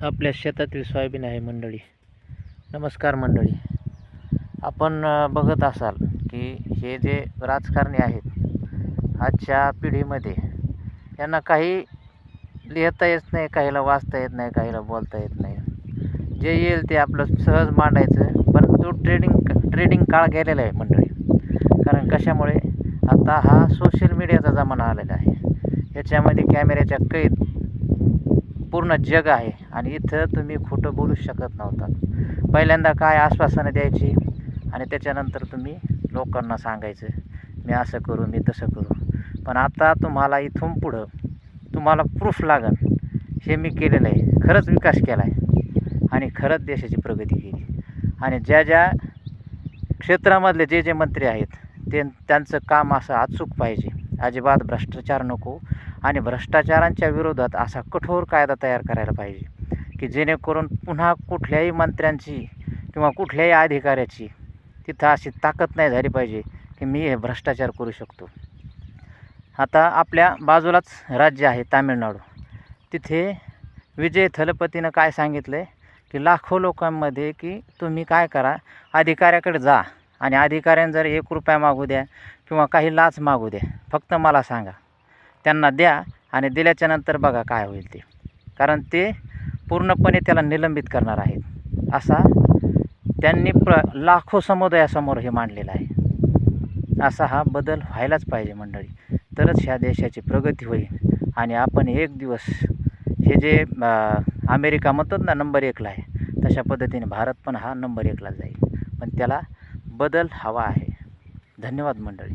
आपल्या शेतातील सोयाबीन आहे मंडळी. नमस्कार मंडळी. आपण बघत असाल की हे जे राजकारणी आहेत आजच्या पिढीमध्ये, यांना काही लिहिता येत नाही, काहीला वाचता येत नाही, काहीला बोलता येत नाही. जे येईल ते आपलं सहज मांडायचं. पण तो ट्रेडिंग काळ गेलेला आहे मंडळी. कारण कशामुळे आता हा सोशल मीडियाचा जमाना आलेला आहे. याच्यामध्ये कॅमेऱ्याच्या कैद पूर्ण जग आहे आणि इथं तुम्ही खोटं बोलू शकत नव्हता. पहिल्यांदा काय आश्वासनं द्यायची आणि त्याच्यानंतर तुम्ही लोकांना सांगायचं मी असं करू, मी तसं करू. पण आता तुम्हाला इथून पुढं तुम्हाला प्रूफ लागन हे मी केलेलं आहे. खरंच विकास केला आहे आणि खरंच देशाची प्रगती केली. आणि ज्या ज्या क्षेत्रामधले जे मंत्री आहेत त्यांचं काम असं अचूक पाहिजे. अजिबात भ्रष्टाचार नको आणि भ्रष्टाचारांच्या विरोधात असा कठोर कायदा तयार करायला पाहिजे की जेणेकरून पुन्हा कुठल्याही मंत्र्यांची किंवा कुठल्याही अधिकाऱ्याची तिथं अशी ताकद नाही झाली पाहिजे की मी हे भ्रष्टाचार करू शकतो. आता आपल्या बाजूलाच राज्य आहे तामिळनाडू. तिथे विजय थलपतीनं काय सांगितलं आहे की लाखो लोकांमध्ये की तुम्ही काय करा, अधिकाऱ्याकडे जा आणि अधिकाऱ्यानं जर 1 रुपया मागू द्या किंवा काही लाच मागू द्या, फक्त मला सांगा, त्यांना द्या आणि दिल्याच्यानंतर बघा काय होईल ते. कारण ते पूर्णपणे त्याला निलंबित करणार आहेत. असा त्यांनी लाखो समुदायासमोर हे मांडलेलं आहे. असा हा बदल व्हायलाच पाहिजे मंडळी. तरच ह्या देशाची प्रगती होईल आणि आपण एक दिवस हे जे अमेरिका म्हणतात ना नंबर 1ला आहे, तशा पद्धतीने भारत पण हा नंबर 1ला जाईल. पण त्याला बदल हवा आहे. धन्यवाद मंडळी.